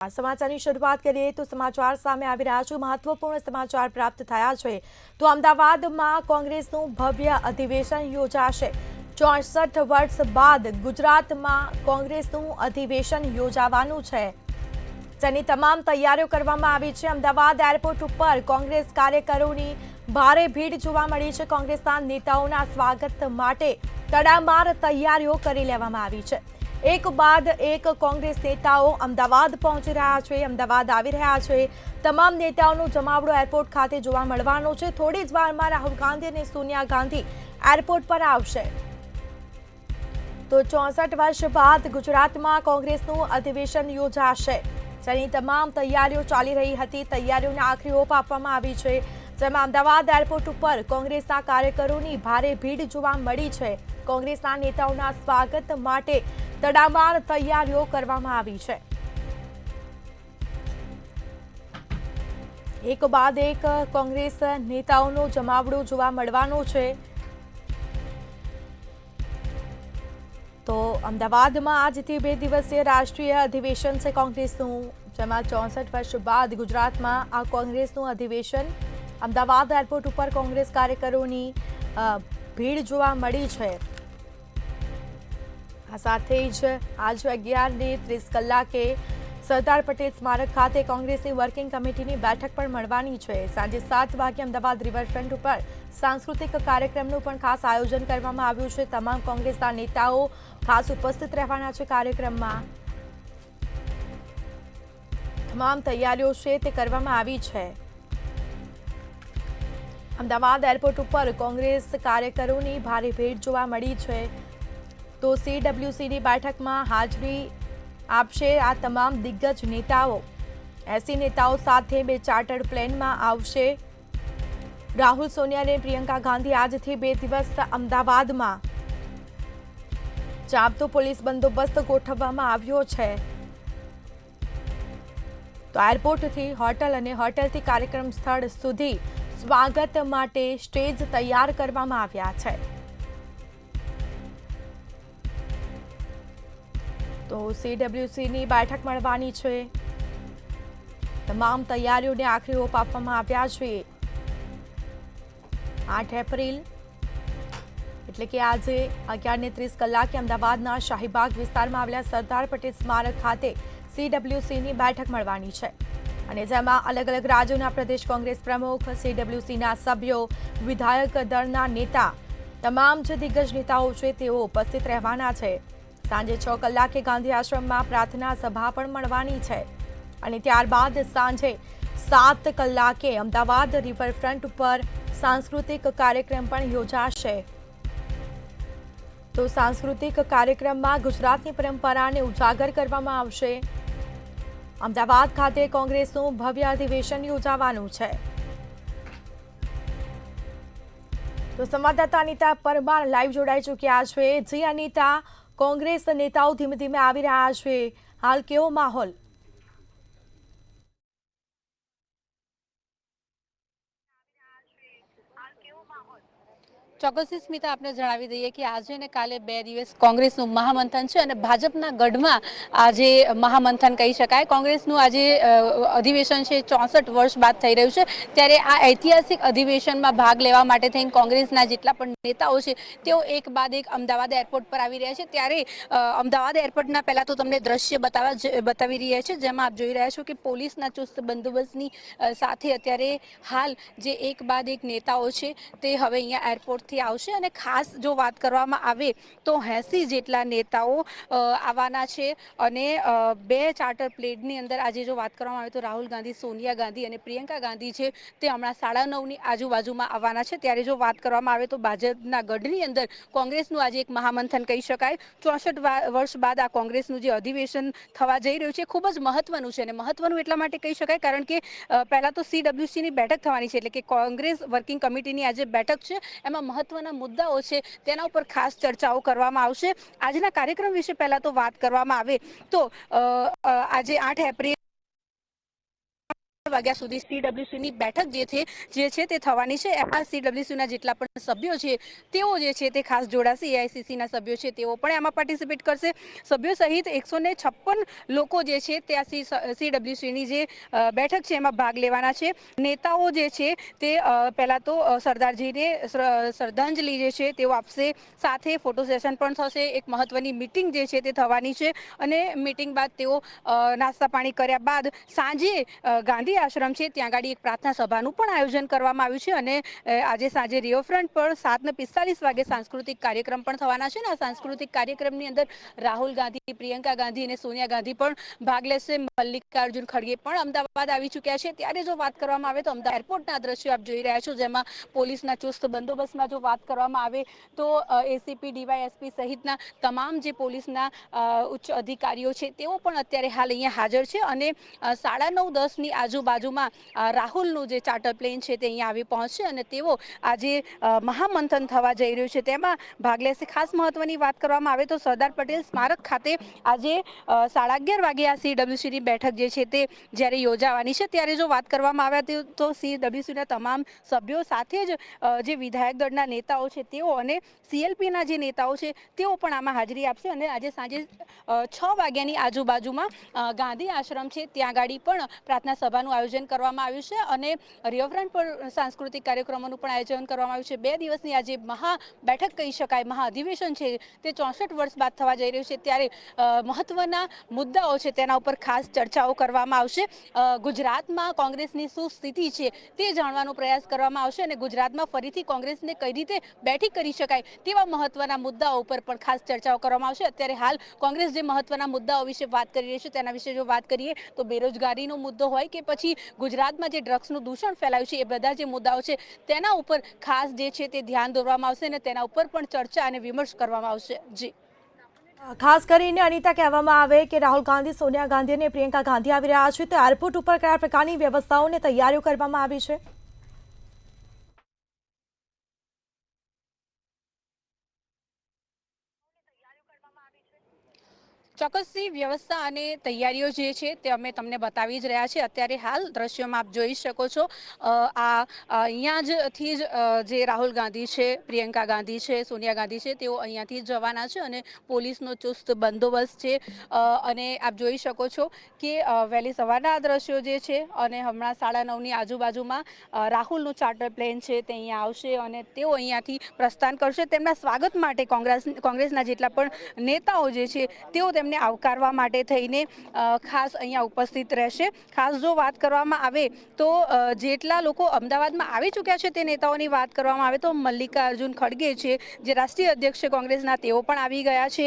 સમાચારની શરૂઆત કરીએ તો સમાચાર સામે આવી રહ્યા છે। મહત્વપૂર્ણ સમાચાર પ્રાપ્ત થયા છે તો અમદાવાદમાં કોંગ્રેસનું ભવ્ય અધિવેશન યોજાશે। 64 વર્ષ બાદ ગુજરાતમાં કોંગ્રેસનું અધિવેશન યોજાવાનું છે, જેની તમામ તૈયારીઓ કરવામાં આવી છે। અમદાવાદ એરપોર્ટ ઉપર કોંગ્રેસ કાર્યકરોની ભારે ભીડ જોવા મળી છે। કોંગ્રેસના નેતાઓના સ્વાગત માટે તડામાર તૈયારીઓ કરી લેવામાં આવી છે। એક બાદ એક કોંગ્રેસ નેતાઓ અમદાવાદ પહોંચી રહ્યા છે, અમદાવાદ આવી રહ્યા છે। તમામ નેતાઓનો જમાવડો એરપોર્ટ ખાતે જોવા મળવાનો છે। થોડી જ વારમાં રાહુલ ગાંધી અને સોનિયા ગાંધી એરપોર્ટ પર આવશે। તો 64 વર્ષ બાદ ગુજરાતમાં કોંગ્રેસનું અધિવેશન યોજાશે, જેની તમામ તૈયારીઓ ચાલી રહી હતી। તૈયારીઓને આખરી ઓપ આપવામાં આવી છે, જેમાં અમદાવાદ એરપોર્ટ ઉપર કોંગ્રેસના કાર્યકરોની ભારે ભીડ જોવા મળી છે। કોંગ્રેસના નેતાઓના સ્વાગત માટે તડામાર તૈયારીઓ કરવામાં આવી છે। એક બાદ એક કોંગ્રેસ નેતાઓનો જમાવડો જોવા મળવાનો છે। તો અમદાવાદમાં આજથી 2 દિવસીય રાષ્ટ્રીય અધિવેશન છે કોંગ્રેસનું, જેમાં 64 વર્ષ બાદ ગુજરાતમાં આ કોંગ્રેસનું અધિવેશન। અમદાવાદ એરપોર્ટ ઉપર કોંગ્રેસ કાર્યકરોની ભીડ જોવા મળી છે। આ સાથે જ આજ 11:30 કલાકે સરદાર પટેલ સ્મારક ખાતે કોંગ્રેસની વર્કિંગ કમિટીની બેઠક પણ મળવાની છે। સાંજે 7 વાગે અમદાવાદ રિવરફ્રન્ટ ઉપર સાંસ્કૃતિક કાર્યક્રમનું પણ ખાસ આયોજન કરવામાં આવ્યું છે। તમામ કોંગ્રેસના નેતાઓ ખાસ ઉપસ્થિત રહેવાના છે કાર્યક્રમમાં। તમામ તૈયારીઓ છે તે કરવામાં આવી છે। અમદાવાદ એરપોર્ટ ઉપર કોંગ્રેસ કાર્યકરોની ભારે ભીડ જોવા મળી છે। તો CWCની બેઠકમાં હાજરી આપશે આ તમામ દિગ્ગજ નેતાઓ। 80 નેતાઓ સાથે 2 ચાર્ટર્ડ પ્લેનમાં આવશે। રાહુલ, સોનિયા અને પ્રિયંકા ગાંધી આજથી 2 દિવસ અમદાવાદમાં। ચાંપતો પોલીસ બંદોબસ્ત ગોઠવવામાં આવ્યો છે। તો એરપોર્ટથી હોટલ અને હોટલથી કાર્યક્રમ સ્થળ સુધી સ્વાગત માટે સ્ટેજ તૈયાર કરવામાં આવ્યા છે। તો CWCની બેઠક મળવાની છે। તમામ તૈયારીઓને આખરી ઓપ આપવામાં આવ્યા છે। 8 એપ્રિલ એટલે કે આજે 11:30 કલાકે અમદાવાદના શાહીબાગ વિસ્તારમાં આવેલા સરદાર પટેલ સ્મારક ખાતે CWCની બેઠક મળવાની છે, અને જેમાં અલગ અલગ રાજ્યોના પ્રદેશ કોંગ્રેસ પ્રમુખ, CWCના સભ્યો, વિધાયક દળના નેતા, તમામ જે દિગ્ગજ નેતાઓ છે તેઓ ઉપસ્થિત રહેવાના છે। સાંજે 6 કલાકે ગાંધી આશ્રમમાં પ્રાર્થના સભા પણ મળવાની છે, અને ત્યારબાદ સાંજે 7 કલાકે અમદાવાદ રિવરફ્રન્ટ ઉપર સાંસ્કૃતિક કાર્યક્રમ પણ યોજાશે। તો સાંસ્કૃતિક કાર્યક્રમમાં ગુજરાતની પરંપરાને ઉજાગર કરવામાં આવશે। અમદાવાદ ખાતે કોંગ્રેસનું ભવ્ય અધિવેશન યોજાવાનું છે। તો સંવાદદાતા અનિતા પરમાર લાઈવ જોડાઈ ચૂક્યા છે। જી અનિતા, કોંગ્રેસ નેતાઓ ધીમે ધીમે આવી રહ્યા છે, હાલ કેવો માહોલ? ચોક્કસથી સ્મિતા, આપને જણાવી દઈએ કે આજે અને કાલે 2 દિવસ કોંગ્રેસનું મહામંથન છે, અને ભાજપના ગઢમાં આજે મહામંથન કહી શકાય। કોંગ્રેસનું આજે અધિવેશન છે 64 વર્ષ બાદ થઈ રહ્યું છે, ત્યારે આ ઐતિહાસિક અધિવેશનમાં ભાગ લેવા માટે થઈને કોંગ્રેસના જેટલા પણ નેતાઓ છે તેઓ એક બાદ એક અમદાવાદ એરપોર્ટ પર આવી રહ્યા છે। ત્યારે અમદાવાદ એરપોર્ટના પહેલા તો તમને દ્રશ્ય બતાવી રહ્યા છે, જેમાં આપ જોઈ રહ્યા છો કે પોલીસના ચુસ્ત બંદોબસ્તની સાથે અત્યારે હાલ જે એક બાદ એક નેતાઓ છે તે હવે અહીંયા એરપોર્ટ આવશે। અને ખાસ જો વાત કરવામાં આવે તો 80 જેટલા નેતાઓ આવવાના છે, અને 2 ચાર્ટર પ્લેનની અંદર આજે જો વાત કરવામાં આવે તો રાહુલ ગાંધી, સોનિયા ગાંધી અને પ્રિયંકા ગાંધી છે તે હમણાં 9:30ની આજુબાજુમાં આવવાના છે। ત્યારે જો વાત કરવામાં આવે તો ભાજપના ગઢની અંદર કોંગ્રેસનું આજે એક મહામંથન કહી શકાય। 64 વર્ષ બાદ આ કોંગ્રેસનું જે અધિવેશન થવા જઈ રહ્યું છે ખૂબ જ મહત્વનું છે, અને મહત્વનું એટલા માટે કહી શકાય કારણ કે પહેલા તો CWCની બેઠક થવાની છે, એટલે કે કોંગ્રેસ વર્કિંગ કમિટીની આજે બેઠક છે, એમાં મહત્વના મુદ્દાઓ છે તેના ઉપર ખાસ ચર્ચાઓ કરવામાં આવશે। આજના કાર્યક્રમ વિશે પહેલા તો વાત કરવામાં આવે તો આજે 8 એપ્રિલ વાગ્યા સુધી સીડબ્લ્યુસીની બેઠક જે છે તે થવાની છે. એમાં સીડબ્લ્યુસીના જેટલા પણ સભ્યો છે તેઓ જે છે તે ખાસ જોડાશે. એઆઈસીસીના સભ્યો છે તેઓ પણ આમાં પાર્ટિસિપેટ કરશે. સભ્યો સહિત 156 લોકો જે છે તે આ સીડબ્લ્યુસીની જે બેઠક છે એમાં ભાગ લેવાના છે. નેતાઓ જે છે તે પહેલાં તો સરદારજીને શ્રદ્ધાંજલિ જે છે તેઓ આપશે. સાથે ફોટો સેશન પણ થશે. એક મહત્વની મિટિંગ જે છે તે થવાની છે અને મિટિંગ બાદ તેઓ નાસ્તા પાણી કર્યા બાદ સાંજે ગાંધી આશ્રમ છે ત્યાં આગળ એક પ્રાર્થના સભાનું પણ આયોજન કરવામાં આવ્યું છે અને આજે સાંજે રિવરફ્રન્ટ પર 7:45 વાગે સાંસ્કૃતિક કાર્યક્રમ પણ થવાના છે ને આ સાંસ્કૃતિક કાર્યક્રમની અંદર રાહુલ ગાંધી, પ્રિયંકા ગાંધી અને સોનિયા ગાંધી પણ ભાગ લેશે. મલ્લિકાર્જુન ખડગે પણ અમદાવાદ આવી ચૂક્યા છે. ત્યારે જો વાત કરવામાં આવે તો અમદાવાદ એરપોર્ટના દ્રશ્યો આપ જોઈ રહ્યા છો, જેમાં પોલીસના ચુસ્ત બંદોબસ્તમાં જો વાત કરવામાં આવે તો એસીપી, ડીવાયએસપી સહિતના તમામ જે પોલીસના ઉચ્ચ અધિકારીઓ છે તેઓ પણ અત્યારે હાલ અહીંયા હાજર છે અને 9:30ની આજુબાજુમાં રાહુલનું જે ચાર્ટર પ્લેન છે તે અહીંયા આવી પહોંચશે અને તેઓ આજે મહામંથન થવા જઈ રહ્યું છે તેમાં ભાગ લેશે. ખાસ મહત્વની વાત કરવામાં આવે તો સરદાર પટેલ સ્મારક ખાતે આજે 11:30 વાગે આ સીડબ્લ્યુસીની બેઠક જે છે તે જ્યારે યોજાવાની છે ત્યારે જો વાત કરવામાં આવે તો સીડબ્લ્યુસીના તમામ સભ્યો સાથે જ જે વિધાયક દળના નેતાઓ છે તેઓ અને સીએલપીના જે નેતાઓ છે તેઓ પણ આમાં હાજરી આપશે અને આજે સાંજે 6 વાગ્યાની આજુબાજુમાં ગાંધી આશ્રમ છે ત્યાં ગાડી પણ પ્રાર્થના સભાનું આયોજન કરવામાં આવ્યું છે અને રિવરફ્રન્ટ પર સાંસ્કૃતિક કાર્યક્રમોનું પણ આયોજન કરવામાં આવ્યું છે. 2 દિવસની આજે મહા બેઠક કહી શકાય, મહા અધિવેશન છે તે 64 વર્ષ બાદ થવા જઈ રહ્યું છે ત્યારે મહત્વના મુદ્દાઓ છે તેના ઉપર ખાસ ચર્ચાઓ કરવામાં આવશે. ગુજરાતમાં કોંગ્રેસની શું સ્થિતિ છે તે જાણવાનો પ્રયાસ કરવામાં આવશે અને ગુજરાતમાં ફરીથી કોંગ્રેસને કઈ રીતે બેઠી કરી શકાય તેવા મહત્વના મુદ્દાઓ ઉપર પણ ખાસ ચર્ચાઓ કરવામાં આવશે. અત્યારે હાલ કોંગ્રેસ જે મહત્વના મુદ્દાઓ વિશે વાત કરી રહી છે તેના વિશે જો વાત કરીએ તો બેરોજગારીનો મુદ્દો હોય કે પછી ગુજરાતમાં જે ડ્રગ્સનું દૂષણ ફેલાયું છે એ બધા જે મુદ્દાઓ છે તેના ઉપર ખાસ જે છે તે ધ્યાન દોરવામાં આવશે અને તેના ઉપર પણ ચર્ચા અને વિમર્શ કરવામાં આવશે. જી, ખાસ કરીને અનિતા, કહેવામાં આવે કે રાહુલ ગાંધી, સોનિયા ગાંધી અને પ્રિયંકા ગાંધી આવી રહ્યા છે તો એરપોર્ટ ઉપર કયા પ્રકારની વ્યવસ્થાઓ અને તૈયારીઓ કરવામાં આવી છે? ચોક્કસથી વ્યવસ્થા અને તૈયારીઓ જે છે તે અમે તમને બતાવી જ રહ્યા છે. અત્યારે હાલ દ્રશ્યોમાં આપ જોઈ શકો છો અહીંયા જથી જ જે રાહુલ ગાંધી છે, પ્રિયંકા ગાંધી છે, સોનિયા ગાંધી છે તેઓ અહીંયાથી જ જવાના છે અને પોલીસનો ચુસ્ત બંદોબસ્ત છે અને આપ જોઈ શકો છો કે વહેલી સવારના આ દ્રશ્યો જે છે અને હમણાં 9:30ની આજુબાજુમાં રાહુલનું ચાર્ટર પ્લેન છે તે અહીંયા આવશે અને તેઓ અહીંયાથી પ્રસ્થાન કરશે. તેમના સ્વાગત માટે કોંગ્રેસના જેટલા પણ નેતાઓ જે છે તેઓ તેમને આવકારવા માટે થઈને ખાસ અહીંયા ઉપસ્થિત રહેશે. ખાસ જો વાત કરવામાં આવે તો જેટલા લોકો અમદાવાદમાં આવી ચૂક્યા છે તે નેતાઓની વાત કરવામાં આવે તો મલ્લિકાર્જુન ખડગે છે જે રાષ્ટ્રીય અધ્યક્ષ છે કોંગ્રેસના, તેઓ પણ આવી ગયા છે.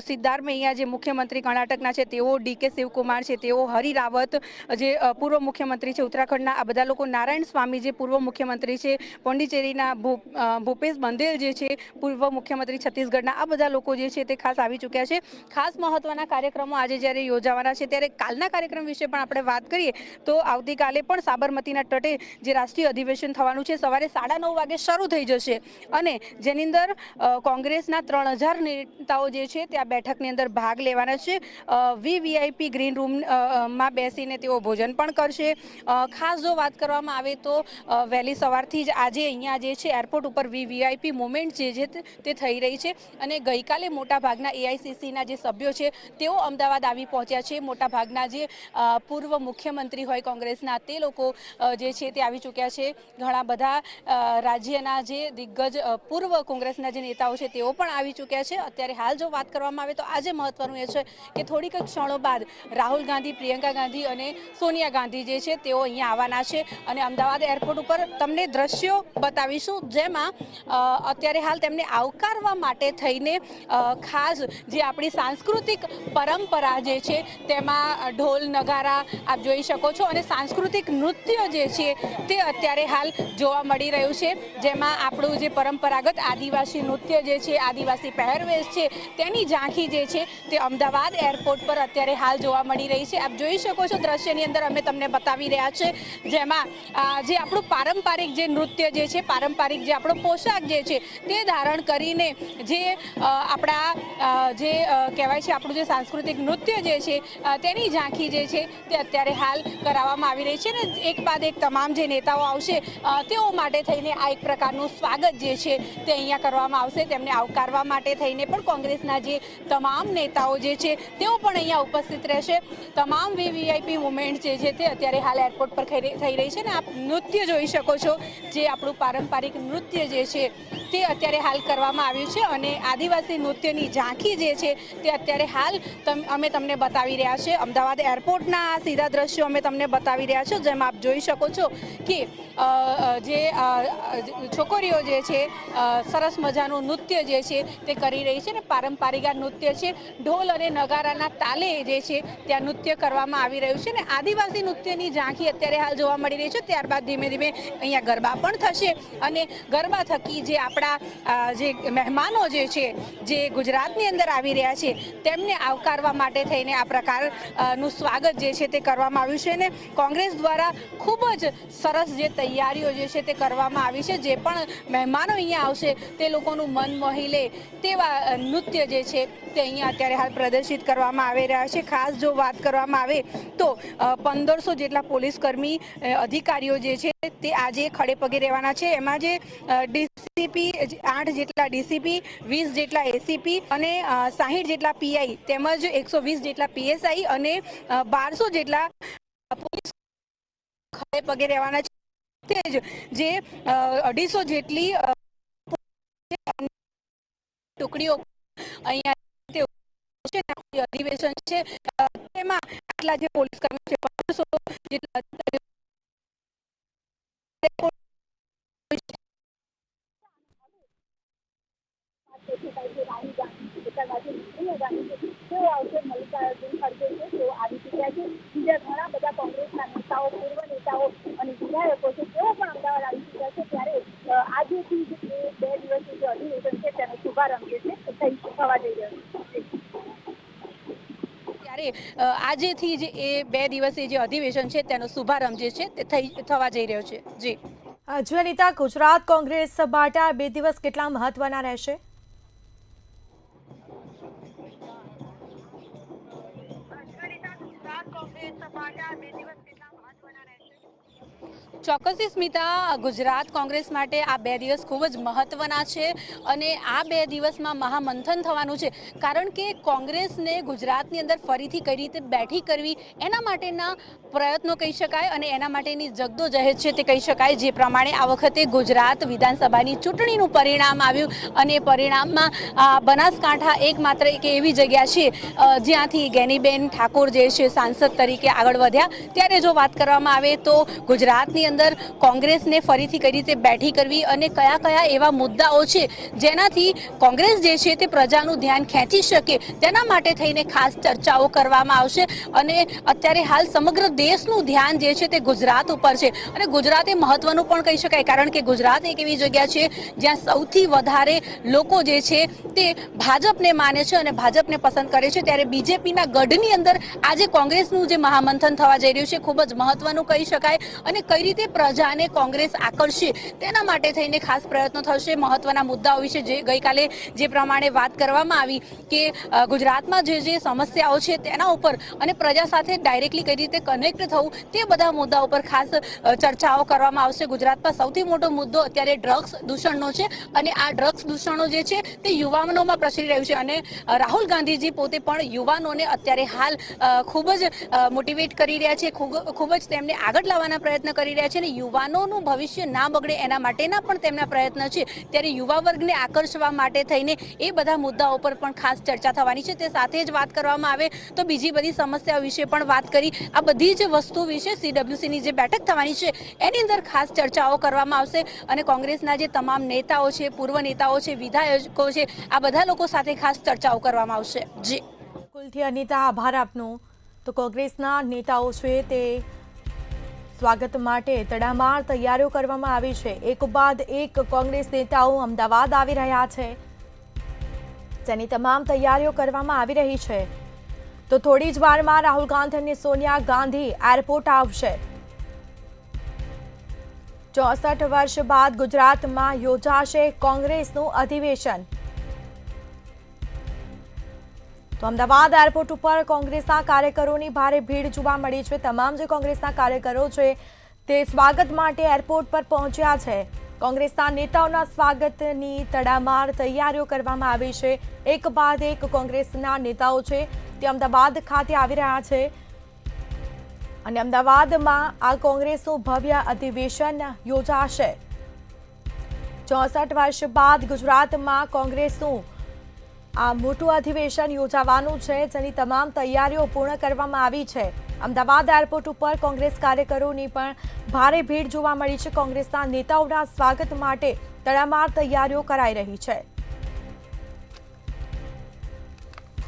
સિદ્ધાર્થ મૈયા જે મુખ્યમંત્રી કર્ણાટકના છે તેઓ, ડીકે શિવકુમાર છે તેઓ, હરિ રાવત જે પૂર્વ મુખ્યમંત્રી છે ઉત્તરાખંડના, આ બધા લોકો, નારાયણ સ્વામી જે પૂર્વ મુખ્યમંત્રી છે પોંડિચેરીના, ભૂપેશ બંદેલ જે છે પૂર્વ મુખ્યમંત્રી છત્તીસગઢના, આ બધા લોકો જે છે તે ખાસ આવી ચૂક્યા છે. ખાસ મહત્વના કાર્યક્રમો આજે જ્યારે યોજાવાના છે ત્યારે કાલના કાર્યક્રમ વિશે પણ આપણે વાત કરીએ તો આવતીકાલે પણ સાબરમતીના તટે જે રાષ્ટ્રીય અધિવેશન થવાનું છે સવારે 9:30 વાગે શરૂ થઈ જશે અને જેની અંદર કોંગ્રેસના 3000 નેતાઓ જે છે તે આ બેઠકની અંદર ભાગ લેવાના છે. વીવીઆઈપી ગ્રીન રૂમમાં બેસીને તેઓ ભોજન પણ કરશે. ખાસ જો વાત કરવામાં આવે તો વહેલી સવારથી જ આજે અહીંયા જે છે એરપોર્ટ ઉપર વીવીઆઈપી મુવમેન્ટ જે છે તે થઈ રહી છે અને ગઈકાલે મોટાભાગના એઆઈસીસીના જે સભ્યો છે તેઓ અમદાવાદ આવી પહોંચ્યા છે. મોટાભાગના જે પૂર્વ મુખ્યમંત્રી હોય કોંગ્રેસના તે લોકો જે છે તે આવી ચૂક્યા છે. ઘણા બધા રાજ્યના જે દિગ્ગજ પૂર્વ કોંગ્રેસના જે નેતાઓ છે તેઓ પણ આવી ચૂક્યા છે. અત્યારે હાલ જો વાત કરવામાં આવે તો આજે મહત્વનું એ છે કે થોડીક ક્ષણો બાદ રાહુલ ગાંધી, પ્રિયંકા ગાંધી અને સોનિયા ગાંધી જે છે તેઓ અહીંયા આવવાના છે અને અમદાવાદ એરપોર્ટ ઉપર તમને દ્રશ્યો બતાવીશું જેમાં અત્યારે હાલ તેમને આવકારવા માટે થઈને ખાસ જે આપણી સાંસ્કૃતિક પરંપરા જે છે તેમાં ઢોલ નગારા આપ જોઈ શકો છો અને સાંસ્કૃતિક નૃત્ય જે છે તે અત્યારે હાલ જોવા મળી રહ્યું છે જેમાં આપણું જે પરંપરાગત આદિવાસી નૃત્ય જે છે, આદિવાસી પહેરવેશ છે તેની ઝાંખી જે છે તે અમદાવાદ એરપોર્ટ પર અત્યારે હાલ જોવા મળી રહી છે. આપ જોઈ શકો છો દ્રશ્યની અંદર અમે તમને બતાવી રહ્યા છે જેમાં જે આપણું પારંપરિક જે નૃત્ય જે છે, પારંપરિક જે આપણો પોશાક જે છે તે ધારણ કરીને જે આપણા જે કહેવાય છે આપણું જે સાંસ્કૃતિક નૃત્ય જે છે તેની ઝાંખી જે છે તે અત્યારે હાલ કરાવવામાં આવી રહી છે ને એક બાદ એક તમામ જે નેતાઓ આવશે તેઓ માટે થઈને આ એક પ્રકારનું સ્વાગત જે છે તે અહીંયા કરવામાં આવશે. તેમને આવકારવા માટે થઈને પણ કોંગ્રેસના જે તમામ નેતાઓ જે છે તેઓ પણ અહીંયા ઉપસ્થિત રહેશે. તમામ વીવીઆઈપી મુવમેન્ટ જે છે તે અત્યારે હાલ એરપોર્ટ પર થઈ રહી છે ને આપ નૃત્ય જોઈ શકો છો. જે આપણું પારંપરિક નૃત્ય જે છે તે અત્યારે હાલ કરવામાં આવ્યું છે અને આદિવાસી નૃત્યની ઝાંખી જે છે તે અત્યારે હાલ અમે તમને બતાવી રહ્યા છે. અમદાવાદ એરપોર્ટના આ સીધા દ્રશ્યો અમે તમને બતાવી રહ્યા છો. જેમ આપ જોઈ શકો છો કે જે છોકરીઓ જે છે સરસ મજાનું નૃત્ય જે છે તે કરી રહી છે ને પારંપરિક આ નૃત્ય છે. ઢોલ અને નગારાના તાલે જે છે ત્યાં નૃત્ય કરવામાં આવી રહ્યું છે ને આદિવાસી નૃત્યની ઝાંખી અત્યારે હાલ જોવા મળી રહી છે. ત્યારબાદ ધીમે ધીમે અહીંયા ગરબા પણ થશે અને ગરબા થકી જે આપણા જે મહેમાનો જે છે જે ગુજરાતની અંદર આવી રહ્યા છે તેમને આવકારવા માટે થઈને આ પ્રકારનું સ્વાગત જે છે તે કરવામાં આવ્યું છે ને કોંગ્રેસ દ્વારા ખૂબ જ સરસ જે તૈયારીઓ જે છે તે કરવામાં આવી છે. જે પણ મહેમાનો અહીંયા આવશે તે લોકોનું મન મોહી લે તેવા નૃત્ય જે છે તે અહીંયા અત્યારે હાલ પ્રદર્શિત કરવામાં આવી રહ્યા છે. ખાસ જો વાત કરવામાં આવે તો 1500 જેટલા પોલીસ કર્મી અધિકારીઓ જે છે તે આજે ખડે પગે રહેવાના છે. એમાં જે ડીસીપી 8 જેટલા ડીસીપી, 20 જેટલા એસીપી અને 60 જેટલા પીઆઈ તેમજ 120 જેટલા પીએસઆઈ અને 1200 જેટલા પોલીસ ખડે પગે રહેવાના છે. જે 250 જેટલી ટુકડીઓ અહીંયા અધિવેશન છે તેમાં આટલા જે પોલીસ કર્મીઓ છે 1500 જેટલા બીજા ઘણા બધા કોંગ્રેસના નેતાઓ, પૂર્વ નેતાઓ અને વિધાયકો છે તેઓ પણ અમદાવાદ આવી ચૂક્યા છે. ત્યારે આજથી જે 2 દિવસનું જે અધિવેશન છે તેનો શુભારંભ જે છે થવા જઈ રહ્યો છે. ત્યારે આજેથી જ એ 2 દિવસીય જે અધિવેશન છે તેનો શુભારંભ જે છે તે થવા જઈ રહ્યો છે. જી અનિતા, ગુજરાત કોંગ્રેસ માટે આ 2 દિવસ કેટલા મહત્વના રહેશે? ચોક્કસથી સ્મિતા, ગુજરાત કોંગ્રેસ માટે આ 2 દિવસ ખૂબ જ મહત્વના છે અને આ 2 દિવસમાં મહામંથન થવાનું છે. કારણ કે કોંગ્રેસને ગુજરાતની અંદર ફરીથી કઈ રીતે બેઠી કરવી એના માટેના પ્રયત્નો કહી શકાય અને એના માટેની જગદોજહેદ છે તે કહી શકાય. જે પ્રમાણે આ વખતે ગુજરાત વિધાનસભાની ચૂંટણીનું પરિણામ આવ્યું અને પરિણામમાં બનાસકાંઠા એકમાત્ર એક એવી જગ્યા છે જ્યાંથી ગેનીબેન ઠાકોર જે છે સાંસદ તરીકે આગળ વધ્યા. ત્યારે જો વાત કરવામાં આવે તો ગુજરાતની અંદર કોંગ્રેસને ફરીથી કઈ રીતે બેઠી કરવી અને કયા કયા એવા મુદ્દાઓ છે જેનાથી કોંગ્રેસ જે છે તે પ્રજાનું ધ્યાન ખેંચી શકે તેના માટે થઈને ખાસ ચર્ચાઓ કરવામાં આવશે. અને અત્યારે હાલ સમગ્ર દેશનું ધ્યાન જે છે તે ગુજરાત ઉપર છે અને ગુજરાત એ મહત્વનું પણ કહી શકાય. કારણ કે ગુજરાત એક એવી જગ્યા છે જ્યાં સૌથી વધારે લોકો જે છે તે ભાજપને માને છે અને ભાજપને પસંદ કરે છે. ત્યારે બીજેપીના ગઢની અંદર આજે કોંગ્રેસનું જે મહામંથન થવા જઈ રહ્યું છે ખૂબ જ મહત્વનું કહી શકાય અને કઈ રીતે પ્રજાને કોંગ્રેસ આકર્ષે તેના માટે થઈને ખાસ પ્રયત્નો થશે. મહત્વના મુદ્દાઓ વિશે જે ગઈકાલે જે પ્રમાણે વાત કરવામાં આવી કે ગુજરાતમાં જે સમસ્યાઓ છે તેના ઉપર અને પ્રજા સાથે ડાયરેક્ટલી કઈ રીતે કનેક્ટ થવું તે બધા મુદ્દાઓ પર ખાસ ચર્ચાઓ કરવામાં આવશે. ગુજરાતમાં સૌથી મોટો મુદ્દો અત્યારે ડ્રગ્સ દૂષણનો છે અને આ ડ્રગ્સ દૂષણો જે છે તે યુવાનોમાં પ્રસરી રહ્યું છે અને રાહુલ ગાંધીજી પોતે પણ યુવાનોને અત્યારે હાલ ખૂબ જ મોટિવેટ કરી રહ્યા છે, ખૂબ જ તેમને આગળ લાવવાના પ્રયત્ન કરી રહ્યા છે અને યુવાનોનું ભવિષ્ય ના બગડે એના માટેના પણ તેમના પ્રયત્ન છે. ત્યારે યુવા વર્ગને આકર્ષવા માટે થઈને એ બધા મુદ્દાઓ પર પણ ખાસ ચર્ચા થવાની છે. તે સાથે જ વાત કરવામાં આવે તો બીજી બધી સમસ્યાઓ વિશે પણ વાત કરી. આ બધી જ વસ્તુ વિશે સીડબ્લ્યુસીની જે બેઠક થવાની છે એની અંદર ખાસ ચર્ચાઓ કરવામાં આવશે અને કોંગ્રેસના જે તમામ નેતાઓ છે, પૂર્વ નેતાઓ છે, વિધાયકો છે, આ બધા લોકો સાથે ખાસ ચર્ચાઓ કરવામાં આવશે. જી કુલથી અનિતા, આભાર આપનો. તો કોંગ્રેસના નેતાઓ છે તે સ્વાગત માટે તડામાર તૈયારીઓ કરવામાં આવી છે. એક બાદ એક કોંગ્રેસ નેતાઓ અમદાવાદ આવી રહ્યા છે જેની તમામ તૈયારીઓ કરવામાં આવી રહી છે. તો થોડી જ વારમાં રાહુલ ગાંધી અને સોનિયા ગાંધી એરપોર્ટ આવશે. 64 વર્ષ બાદ ગુજરાતમાં યોજાશે કોંગ્રેસનું અધિવેશન. તો તો અમદાવાદ એરપોર્ટ ઉપર કોંગ્રેસના કાર્યકરોની ભારે ભીડ જોવા મળી છે. તમામ જે કોંગ્રેસના કાર્યકરો છે તે સ્વાગત માટે એરપોર્ટ પર પહોંચ્યા છે. કોંગ્રેસના નેતાઓના સ્વાગતની તડામાર તૈયારીઓ કરવામાં આવી છે. એક બાદ એક કોંગ્રેસના નેતાઓ છે તે અમદાવાદ ખાતે આવી રહ્યા છે અને અમદાવાદમાં આ કોંગ્રેસનું ભવ્ય અધિવેશન યોજાશે. 64 વર્ષ બાદ ગુજરાતમાં કોંગ્રેસનું આ મોટું અધિવેશન યોજાવાનું છે, જેની તમામ તૈયારીઓ પૂર્ણ કરવામાં આવી છે. અમદાવાદ એરપોર્ટ ઉપર કોંગ્રેસ કાર્યકરોની પણ ભારે ભીડ જોવા મળી છે. કોંગ્રેસના નેતાઓના સ્વાગત માટે તડામાર તૈયારીઓ કરાઈ રહી છે.